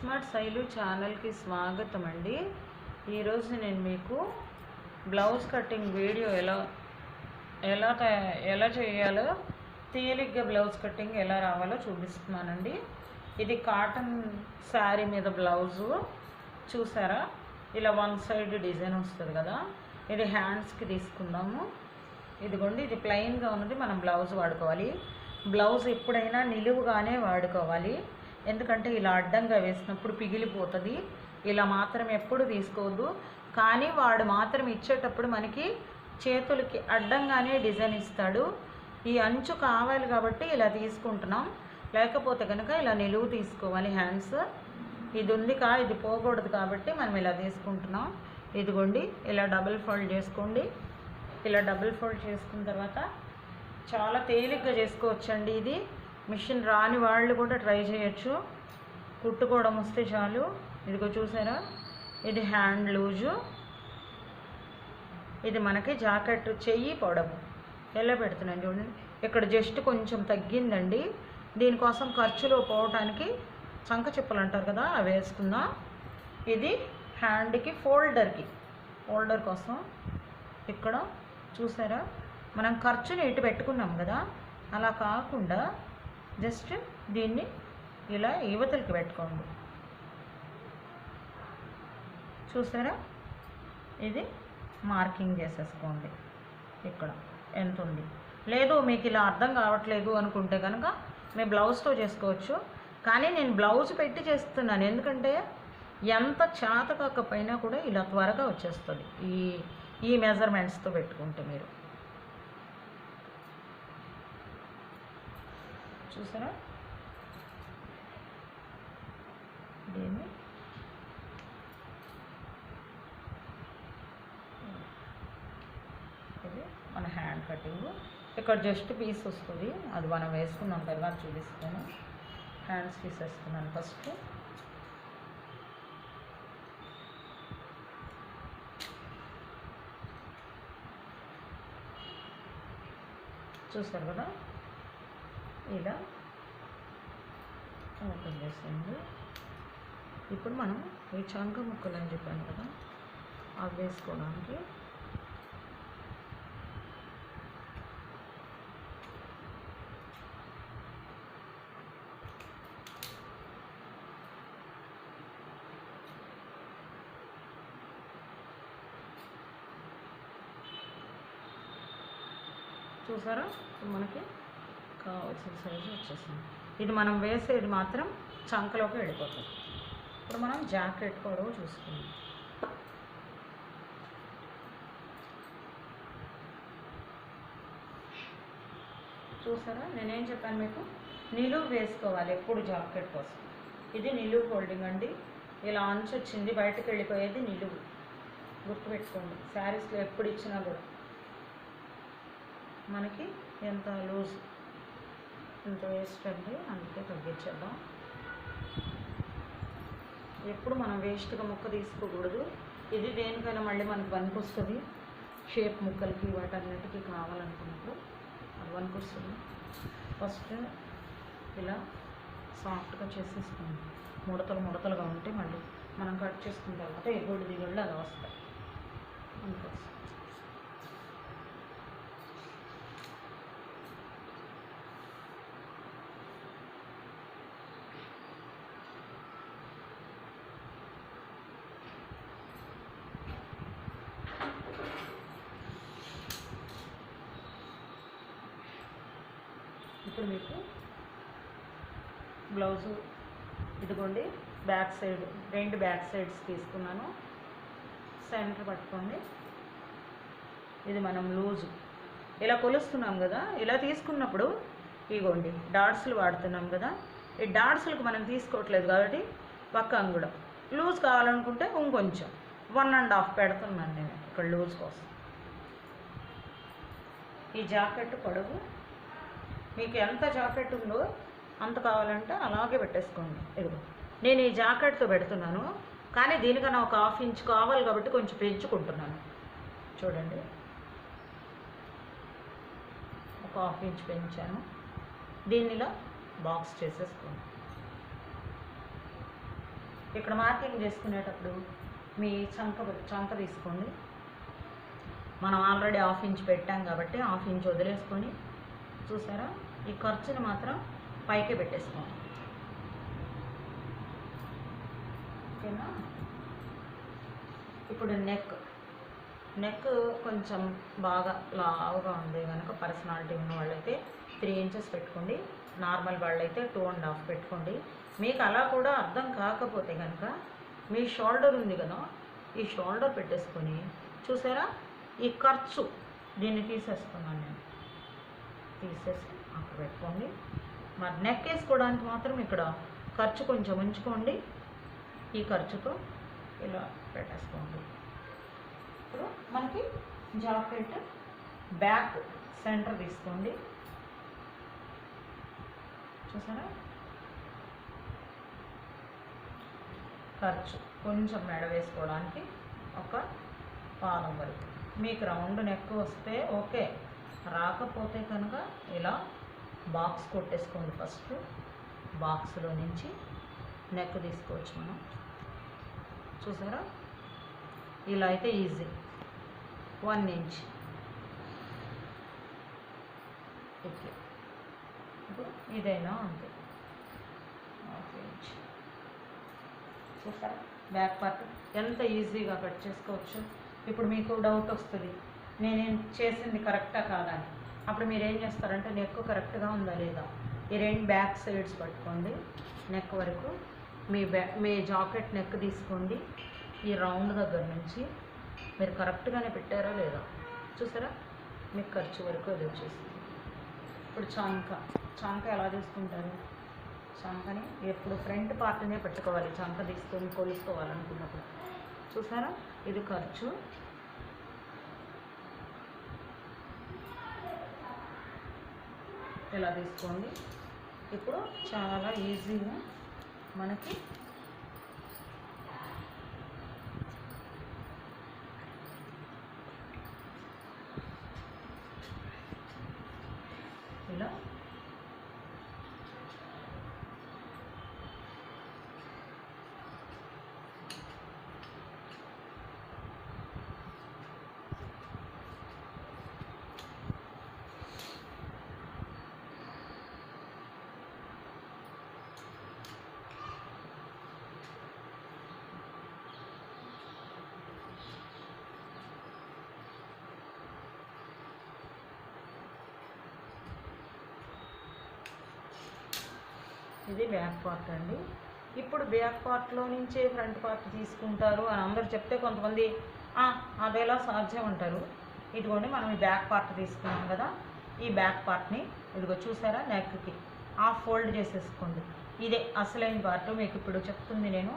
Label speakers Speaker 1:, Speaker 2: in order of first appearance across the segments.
Speaker 1: Smart Shailu ఛానల్కి స్వాగతం అండి. ఈరోజు నేను మీకు బ్లౌజ్ కటింగ్ వీడియో ఎలా చేయాలో, తేలిగ్గా బ్లౌజ్ కటింగ్ ఎలా రావాలో చూపిస్తున్నానండి. ఇది కాటన్ శారీ మీద బ్లౌజు చూసారా, ఇలా వన్ సైడ్ డిజైన్ వస్తుంది కదా. ఇది హ్యాండ్స్కి తీసుకుందాము. ఇదిగోండి, ఇది ప్లెయిన్గా ఉన్నది మనం బ్లౌజ్ వాడుకోవాలి. బ్లౌజ్ ఎప్పుడైనా నిలువుగానే వాడుకోవాలి, ఎందుకంటే ఇలా అడ్డంగా వేసినప్పుడు పిగిలిపోతుంది. ఇలా మాత్రం ఎప్పుడు తీసుకోవద్దు. కానీ వాడు మాత్రం ఇచ్చేటప్పుడు మనకి చేతులకి అడ్డంగానే డిజైన్ ఇస్తాడు. ఈ అంచు కావాలి కాబట్టి ఇలా తీసుకుంటున్నాం, లేకపోతే కనుక ఇలా నిలువు తీసుకోవాలి. హ్యాండ్స్ ఇది ఉంది ఇది పోకూడదు కాబట్టి మనం ఇలా తీసుకుంటున్నాం. ఇదిగోండి, ఇలా డబుల్ ఫోల్డ్ చేసుకోండి. ఇలా డబుల్ ఫోల్డ్ చేసుకున్న తర్వాత చాలా తేలిగ్గా చేసుకోవచ్చండి. ఇది మిషన్ రాని వాళ్ళు కూడా ట్రై చేయొచ్చు, కుట్టుకోవడం వస్తే చాలు. ఇదిగో చూసారా, ఇది హ్యాండ్ లూజు. ఇది మనకి జాకెట్ చెయ్యి పొడవు ఎలా పెడుతున్నాను చూడండి. ఇక్కడ జస్ట్ కొంచెం తగ్గిందండి. దీనికోసం ఖర్చులో పోవటానికి చంక చెప్పులు అంటారు కదా, అవి వేసుకుందాం. ఇది హ్యాండ్కి ఫోల్డర్ కోసం ఇక్కడ చూసారా, మనం ఖర్చుని ఇటు పెట్టుకున్నాం కదా, అలా కాకుండా జస్ట్ దీన్ని ఇలా యువతలకి పెట్టుకోండి. చూసారా, ఇది మార్కింగ్ చేసేసుకోండి. ఇక్కడ ఎంత ఉంది. లేదు మీకు ఇలా అర్థం కావట్లేదు అనుకుంటే కనుక మీ బ్లౌజ్తో చేసుకోవచ్చు. కానీ నేను బ్లౌజ్ పెట్టి చేస్తున్నాను, ఎందుకంటే ఎంత చేత కాకపోయినా కూడా ఇలా త్వరగా వచ్చేస్తుంది ఈ మెజర్మెంట్స్తో పెట్టుకుంటే. మీరు చూసారా, దీన్ని ఇది మన హ్యాండ్ కటింగ్. ఇక్కడ జస్ట్ పీస్ వస్తుంది, అది మనం వేసుకున్నాం తర్వాత చూపిస్తాను. హ్యాండ్స్ తీసేస్తున్నాను ఫస్ట్. చూసారు కదా, ఇలా ఓపెన్ చేసేయండి. ఇప్పుడు మనం ఈ చంక ముక్కలు అని చెప్పాను కదా, అవి వేసుకోవడానికి చూసారా, మనకి కావాల్సిన సైజు వచ్చేసింది. ఇది మనం వేసేది మాత్రం చంకలోకి వెళ్ళిపోతుంది. ఇప్పుడు మనం జాకెట్ పొడవు చూసుకుందాం. చూసారా, నేనేం చెప్పాను మీకు, నిలువు వేసుకోవాలి ఎప్పుడు జాకెట్ కోసం. ఇది నిలువు ఫోల్డింగ్ అండి. ఇలా అంచు వచ్చింది, బయటకు వెళ్ళిపోయేది నిలువు. గుర్తుపెట్టుకోండి, శారీస్లో ఎప్పుడు ఇచ్చినా కూడా మనకి ఎంత లూజ్ ఇంత వేస్ట్ అండి, అందుకే తగ్గించేద్దాం. ఎప్పుడు మనం వేస్ట్గా ముక్క తీసుకోకూడదు. ఇది దేనికైనా మళ్ళీ మనకి పనికి వస్తుంది. షేప్ ముక్కలకి వాటన్నిటికీ కావాలనుకున్నప్పుడు అది పనికి వస్తుంది. ఫస్ట్ ఇలా సాఫ్ట్గా చేసేసుకోండి. ముడతలుగా ఉంటే మళ్ళీ మనం కట్ చేసుకున్న తర్వాత ఎగుడు దిగుళ్ళు అలా వస్తాయి. అందుకోసం ఇప్పుడు మీకు బ్లౌజు ఇదిగోండి, బ్యాక్ సైడ్ రెండు బ్యాక్ సైడ్స్ తీసుకున్నాను. సెంటర్ పట్టుకోండి. ఇది మనం లూజు ఇలా కొలుస్తున్నాం కదా, ఇలా తీసుకున్నప్పుడు ఇదిగోండి డాట్స్లు వాడుతున్నాం కదా, ఈ డాట్స్లకు మనం తీసుకోవట్లేదు కాబట్టి పక్క అంగుళం లూజ్ కావాలనుకుంటే ఇంకొంచెం 1.5 పెడుతున్నాను నేను ఇక్కడ లూజ్ కోసం. ఈ జాకెట్ పొడవు మీకు ఎంత జాకెట్ ఉందో అంత కావాలంటే అలాగే పెట్టేసుకోండి. ఇదిగో నేను ఈ జాకెట్తో పెడుతున్నాను, కానీ దీనికన్నా ఒక 1/2 ఇంచ్ కావాలి కాబట్టి కొంచెం పెంచుకుంటున్నాను. చూడండి, ఒక 1/2 ఇంచ్ పెంచాను. దీనిలో బాక్స్ చేసేసుకోండి. ఇక్కడ మార్కింగ్ చేసుకునేటప్పుడు మీ చంక తీసుకోండి. మనం ఆల్రెడీ 1/2 ఇంచ్ పెట్టాం కాబట్టి 1/2 ఇంచ్ వదిలేసుకొని చూసారా ఈ ఖర్చుని మాత్రం పైకే పెట్టేసుకోండి. ఓకేనా? ఇప్పుడు నెక్ కొంచెం బాగా లావుగా ఉంది కనుక పర్సనాలిటీ ఉన్న వాళ్ళైతే 3 ఇంచెస్ పెట్టుకోండి. నార్మల్ వాళ్ళైతే 2.5 పెట్టుకోండి. మీకు అలా కూడా అర్థం కాకపోతే కనుక మీ షోల్డర్ ఉంది కదా, ఈ షోల్డర్ పెట్టేసుకొని చూసారా ఈ ఖర్చు దీన్ని తీసేస్తున్నాను నేను. తీసేసి అక్కడ పెట్టుకోండి. మరి నెక్ వేసుకోవడానికి మాత్రం ఇక్కడ ఖర్చు కొంచెం ఉంచుకోండి. ఈ ఖర్చుతో ఇలా పెట్టేసుకోండి. ఇప్పుడు మనకి జాకెట్ బ్యాక్ సెంటర్ తీసుకోండి. చూసారా ఖర్చు కొంచెం మెడ వేసుకోవడానికి ఒక పాదం వరకు. మీకు రౌండ్ నెక్ వస్తే ఓకే, రాకపోతే కనుక ఇలా బాక్స్ కొట్టేసుకోండి. ఫస్ట్ బాక్స్లో నుంచి నెక్ తీసుకోవచ్చు మనం. చూసారా ఇలా అయితే ఈజీ. 1 inch okay. ఇప్పుడు ఇదైనా అంతే 1/2 ఇంచ్. చూసారా బ్యాక్ పార్ట్ ఎంత ఈజీగా కట్ చేసుకోవచ్చు. ఇప్పుడు మీకు డౌట్ వస్తుంది నేనేం చేసింది కరెక్టా కాదా అని. అప్పుడు మీరు ఏం చేస్తారంటే నెక్ కరెక్ట్గా ఉందా లేదా ఈ 2 బ్యాక్ సైడ్స్ పట్టుకోండి. నెక్ వరకు మీ జాకెట్ నెక్ తీసుకోండి. ఈ రౌండ్ దగ్గర నుంచి మీరు కరెక్ట్గానే పెట్టారా లేదా చూసారా మీకు ఖర్చు వరకు అది వచ్చేసింది. ఇప్పుడు చంక ఎలా తీసుకుంటారు? చంకని ఎప్పుడు ఫ్రంట్ పార్ట్నే పెట్టుకోవాలి. చంక తీసుకొని కొలుసుకోవాలనుకున్నప్పుడు చూసారా ఇది ఖర్చు. ఇలా తీసుకోండి. ఇప్పుడు చాలా ఈజీగా మనకి ఇలా ఇది బ్యాక్ పార్ట్ అండి. ఇప్పుడు బ్యాక్ పార్ట్లో నుంచే ఫ్రంట్ పార్ట్ తీసుకుంటారు అని అందరు చెప్తే కొంతమంది అదేలా సాధ్యం అంటారు. ఇదిగోండి మనం ఈ బ్యాక్ పార్ట్ తీసుకున్నాం కదా, ఈ బ్యాక్ పార్ట్ని ఇదిగో చూసారా నెక్కి హాఫ్ ఫోల్డ్ చేసేసుకోండి. ఇదే అసలైన పార్ట్. మీకు ఇప్పుడు చెప్తుంది నేను.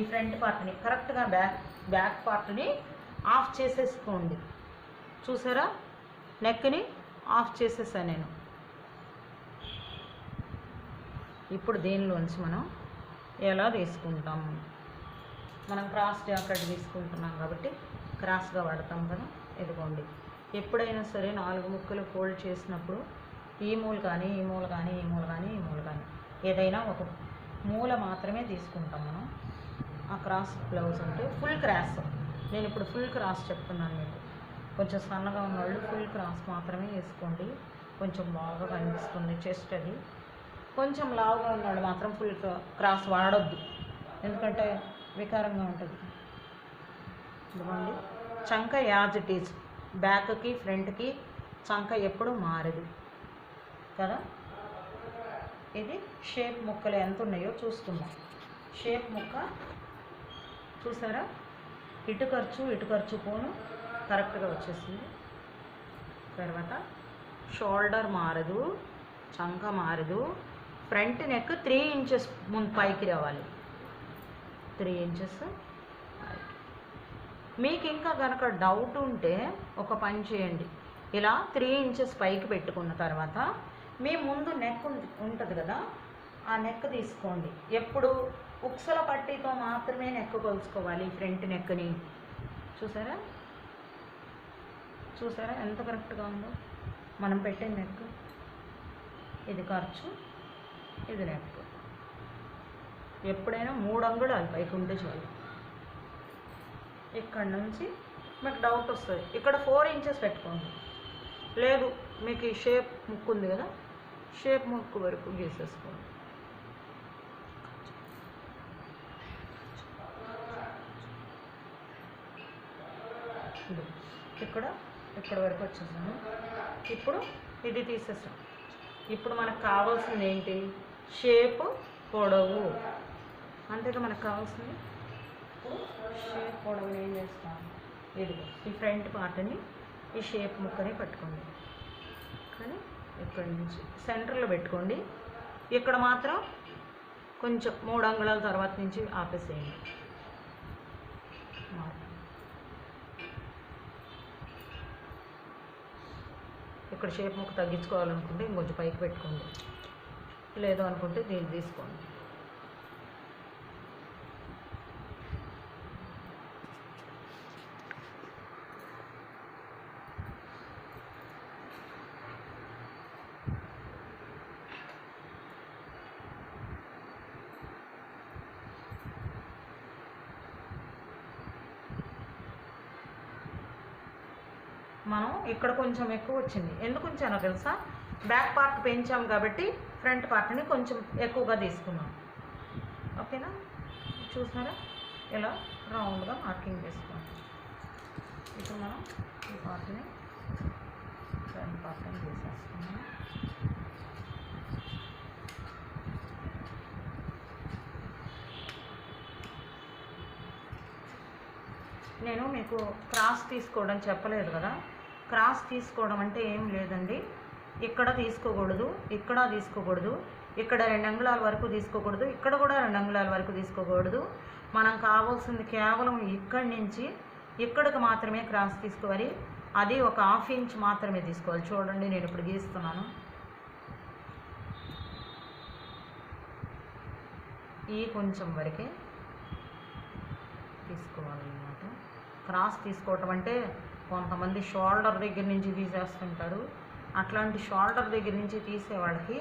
Speaker 1: ఈ ఫ్రంట్ పార్ట్ని కరెక్ట్గా బ్యాక్ పార్ట్ని ఆఫ్ చేసేసుకోండి. చూసారా నెక్ని ఆఫ్ చేసేసాను నేను. ఇప్పుడు దీనిలోంచి మనం ఎలా తీసుకుంటాం? మనం క్రాస్ జాకెట్ తీసుకుంటున్నాం కాబట్టి క్రాస్గా వాడతాం కదా. ఇదిగోండి ఎప్పుడైనా సరే 4 ముక్కలు ఫోల్డ్ చేసినప్పుడు ఈ మూల కానీ ఈ మూల కానీ ఈ మూల కానీ ఈ మూల కానీ ఏదైనా ఒక మూల మాత్రమే తీసుకుంటాం మనం. ఆ క్రాస్ బ్లౌజ్ అంటే ఫుల్ క్రాస్. నేను ఇప్పుడు ఫుల్ క్రాస్ చెప్తున్నాను మీకు. కొంచెం సన్నగా ఉన్నవాళ్ళు ఫుల్ క్రాస్ మాత్రమే వేసుకోండి. కొంచెం బాగా కనిపిస్తుంది చెస్ట్. అది కొంచెం లావుగా ఉన్నాడు మాత్రం ఫుల్ క్రాస్ వాడొద్దు, ఎందుకంటే వికారంగా ఉంటుంది. ఇదిగోండి చంక యాజ్ ఇట్ ఈజ్. బ్యాక్కి ఫ్రంట్కి చంక ఎప్పుడు మారదు కదా. ఇది షేప్ ముక్కలు ఎంత ఉన్నాయో చూసుకుందాం. షేప్ ముక్క చూసారా ఇటు ఖర్చు పోను కరెక్ట్గా వచ్చేసింది. తర్వాత షోల్డర్ మారదు, చంక మారదు. ఫ్రంట్ నెక్ 3 ఇంచెస్ ముందు పైకి రావాలి. 3 ఇంచెస్. మీకు ఇంకా కనుక డౌట్ ఉంటే ఒక పని చేయండి. ఇలా 3 ఇంచెస్ పైకి పెట్టుకున్న తర్వాత మీ ముందు నెక్ ఉంటుంది కదా, ఆ నెక్ తీసుకోండి. ఎప్పుడు ఉక్సల పట్టీతో మాత్రమే నెక్ కొలుసుకోవాలి ఫ్రంట్ నెక్ని. చూసారా ఎంత కరెక్ట్గా ఉందో మనం పెట్టే నెక్. ఇది ఖర్చు, ఇది నెక్. ఎప్పుడైనా 3 అంగుళాలు పైకి ఉంటే చాలు. ఇక్కడ నుంచి మీకు డౌట్ వస్తుంది, ఇక్కడ 4 ఇంచెస్ పెట్టుకోండి. లేదు మీకు ఈ షేప్ ముక్కు ఉంది కదా, షేప్ ముక్కు వరకు గీసేసుకోండి. ఇక్కడ వరకు వచ్చేసాను. ఇప్పుడు ఇది తీసేసాం. ఇప్పుడు మనకు కావాల్సింది ఏంటి? షేప్, పొడవు. అంతేగా మనకు కావాల్సింది. ఇప్పుడు షేప్ పొడవుని ఏం చేస్తాం? ఇదిగో ఈ ఫ్రంట్ పార్ట్ని ఈ షేప్ ముక్కని పట్టుకోండి. కానీ ఇక్కడి నుంచి సెంటర్లో పెట్టుకోండి. ఇక్కడ మాత్రం కొంచెం 3 అంగుళాల తర్వాత నుంచి ఆపేసేయండి. ఇక్కడ షేప్ ముక్క తగ్గించుకోవాలనుకుంటే ఇంకొంచెం పైకి పెట్టుకోండి, లేదు అనుకుంటే దీన్ని తీసుకోండి. మనం ఇక్కడ కొంచెం ఎక్కువ వచ్చింది. ఎందుకు ఉంచానో తెలుసా? బ్యాక్ పార్ట్ పెంచాం కాబట్టి ఫ్రంట్ పార్ట్ని కొంచెం ఎక్కువగా తీసుకున్నాం. ఓకేనా? చూసారా? ఇలా రౌండ్గా మార్కింగ్ చేసుకోండి. ఇప్పుడు మనం ఈ పార్ట్ని ఫ్రంట్ పార్ట్ని తీసేసుకున్నాం. నేను మీకు క్రాస్ తీసుకోవడం చెప్పలేదు కదా. క్రాస్ తీసుకోవడం అంటే ఏం లేదండి, ఇక్కడ తీసుకోకూడదు, ఇక్కడ తీసుకోకూడదు, ఇక్కడ 2 అంగుళాల వరకు తీసుకోకూడదు, ఇక్కడ కూడా 2 అంగుళాల వరకు తీసుకోకూడదు. మనం కావాల్సింది కేవలం ఇక్కడి నుంచి ఇక్కడికి మాత్రమే క్రాస్ తీసుకోవాలి. అది ఒక 1/2 ఇంచ్ మాత్రమే తీసుకోవాలి. చూడండి, నేను ఇప్పుడు గీస్తున్నాను. ఈ కొంచెం వరకే తీసుకోవాలన్నమాట. క్రాస్ తీసుకోవటం అంటే కొంతమంది షోల్డర్ దగ్గర నుంచి తీసేస్తుంటారు. అట్లాంటి షోల్డర్ దగ్గర నుంచి తీసే వాళ్ళకి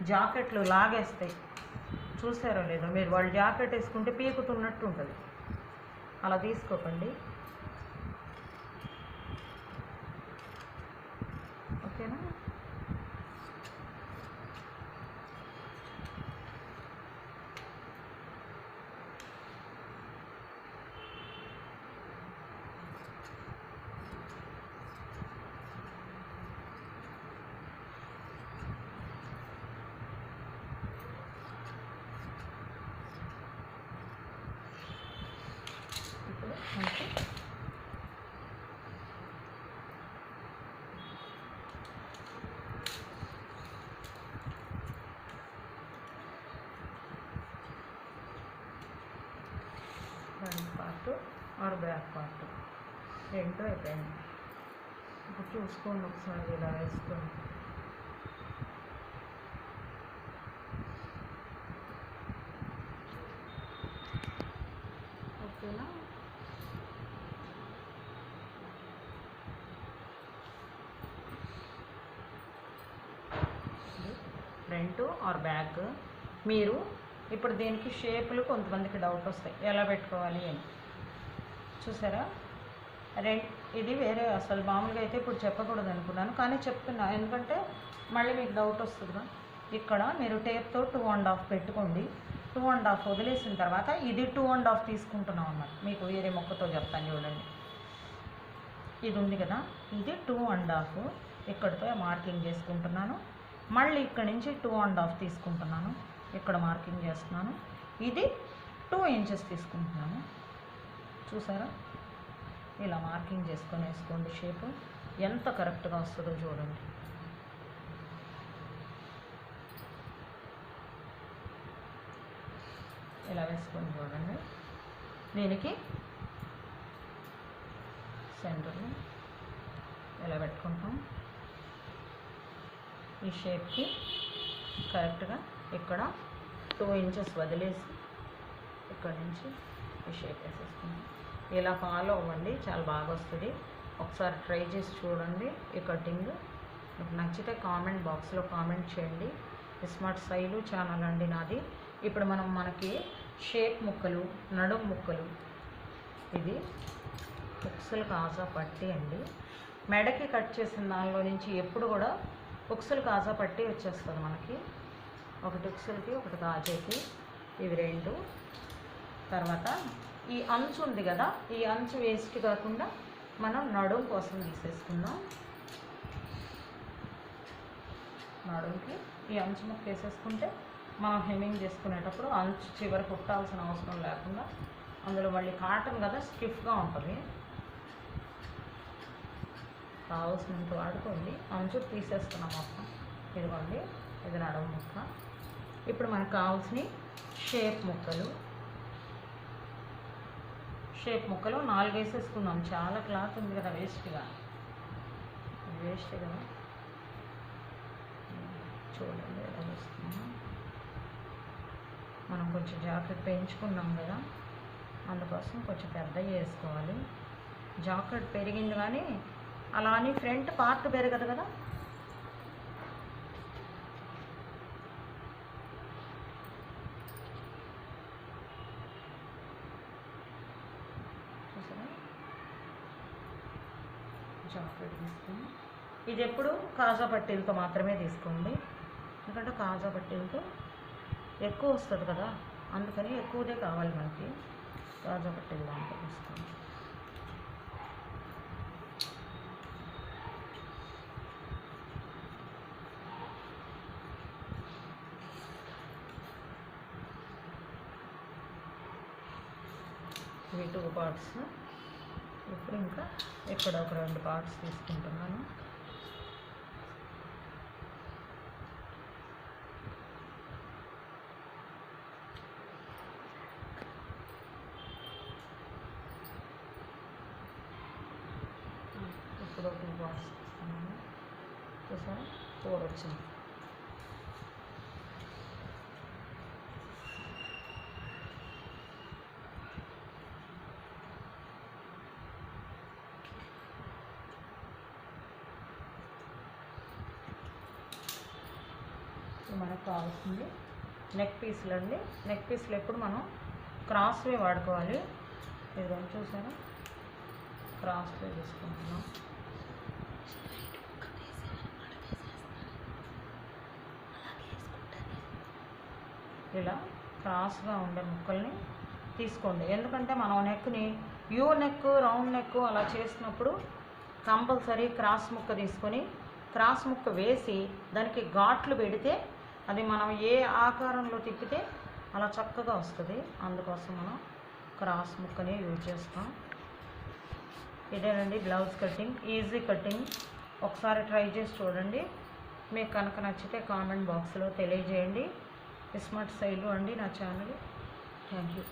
Speaker 1: జాకెట్లు లాగేస్తాయి. చూసారో లేదో మీరు, వాళ్ళు జాకెట్ వేసుకుంటే పీకుతున్నట్టు ఉంటుంది. అలా తీసుకోకండి. ఓకేనా? Front part or back part రెండో అయిపోయింది. ఇప్పుడు చూసుకోండి ఒకసారి, ఇలా వేసుకోండి. ఓకేనా? Front are back. మీరు ఇప్పుడు దీనికి షేపులు కొంతమందికి డౌట్ వస్తాయి, ఎలా పెట్టుకోవాలి అని. చూసారా? ఇది వేరే, అసలు మామూలుగా అయితే ఇప్పుడు చెప్పకూడదు అనుకున్నాను, కానీ చెప్తున్నా ఎందుకంటే మళ్ళీ మీకు డౌట్ వస్తుందిగా. ఇక్కడ మీరు టేప్తో 2.5 పెట్టుకోండి. 2.5 వదిలేసిన తర్వాత ఇది 2.5 తీసుకుంటున్నాం అన్నమాట. మీకు వేరే మొక్కతో చెప్తాను చూడండి. ఇది ఉంది కదా, ఇది 2.5 ఇక్కడితో మార్కింగ్ చేసుకుంటున్నాను. మళ్ళీ ఇక్కడ నుంచి 2.5 తీసుకుంటున్నాను, ఇక్కడ మార్కింగ్ చేస్తున్నాను. ఇది 2 ఇంచెస్ తీసుకుంటున్నాను. చూసారా? ఇలా మార్కింగ్ చేసుకొని వేసుకోండి. షేపు ఎంత కరెక్ట్గా వస్తుందో చూడండి. ఇలా వేసుకొని చూడండి. దీనికి సెంటర్లో ఇలా పెట్టుకుంటాం. ఈ షేప్కి కరెక్ట్గా ఇక్కడ 2 ఇంచెస్ వదిలేసి ఇక్కడ నుంచి ఈ షేప్ వేసేసుకుంటాం. ఇలా ఫాలో అవ్వండి, చాలా బాగా వస్తుంది. ఒకసారి ట్రై చేసి చూడండి ఈ కటింగ్. మీకు నచ్చితే కామెంట్ బాక్స్లో కామెంట్ చేయండి. స్మార్ట్ శైలు ఛానల్ అండి నాది. ఇప్పుడు మనకి షేప్ ముక్కలు, నడుం ముక్కలు. ఇది ఉక్సుల కాజా పట్టి అండి. మెడకి కట్ చేసిన దానిలో నుంచి ఎప్పుడు కూడా ఉక్సుల కాజా పట్టి వచ్చేస్తుంది మనకి. ఒకటి ఉక్సులకి, ఒకటి కాజాకి, ఇవి 2. తర్వాత ఈ అంచు ఉంది కదా, ఈ అంచు వేస్ట్ కాకుండా మనం నడుం కోసం తీసేసుకుందాం. నడుంకి ఈ అంచు ముక్క వేసేసుకుంటే మనం హెమ్మింగ్ చేసుకునేటప్పుడు అంచు చివరి కుట్టాల్సిన అవసరం లేకుండా, అందులో మళ్ళీ కాటన్ కదా స్టిఫ్గా ఉంటుంది. కావాల్సినంత వాడుకోండి. అంచు తీసేస్తున్నాం మొత్తం. ఇదిగోండి, ఇది నడుము ముక్క. ఇప్పుడు మనకు కావాల్సిన షేప్ ముక్కలు 4 వేసేసుకుందాం. చాలా క్లాత్ ఉంది కదా, వేస్ట్ కదా. చూడండి ఎలా వేస్తున్నాం. మనం కొంచెం జాకెట్ పెంచుకున్నాం కదా, అందుకోసం కొంచెం పెద్దగా వేసుకోవాలి. జాకెట్ పెరిగింది కానీ అలా అని ఫ్రంట్ పార్ట్ పెరగదు కదా. చూసారా, జాకెట్ తీసుకుని ఇది ఎప్పుడు కాజా పట్టీలతో మాత్రమే తీసుకోండి. ఎందుకంటే కాజా పట్టీలతో ఎక్కువ వస్తుంది కదా, అందుకని ఎక్కువదే కావాలి మనకి. కాజా పట్టీలు దాంట్లో తీసుకోండి. ఇవి 2 పార్ట్స్. ఇప్పుడు ఇంకా ఇక్కడ ఒక 2 పార్ట్స్ తీసుకుంటున్నాను. ఇప్పుడు 2 పార్ట్స్ తీసుకున్నాను. చూసారా, 4 వచ్చింది. మనకు కావాల్సింది నెక్ పీసులు అండి. నెక్ పీసులు ఎప్పుడు మనం క్రాస్వే వాడుకోవాలి. ఇదిగో చూసారా, క్రాస్వే తీసుకుంటున్నాం. ఇలా క్రాస్గా ఉండే ముక్కల్ని తీసుకోండి. ఎందుకంటే మనం నెక్ని యూ నెక్, రౌండ్ నెక్ అలా చేసినప్పుడు కంపల్సరీ క్రాస్ ముక్క తీసుకొని క్రాస్ ముక్క వేసి దానికి ఘాట్లు పెడితే అది మనం ఏ ఆకారంలో తిప్పితే అలా చక్కగా వస్తుంది. అందుకోసం మనం క్రాస్ ముక్కని యూజ్ చేస్తాం. ఇదేనండి బ్లౌజ్ కటింగ్, ఈజీ కటింగ్. ఒకసారి ట్రై చేసి చూడండి. మీకు కనుక నచ్చితే కామెంట్ బాక్స్లో తెలియజేయండి. స్మార్ట్ శైలు అండి నా ఛానల్. Thank you.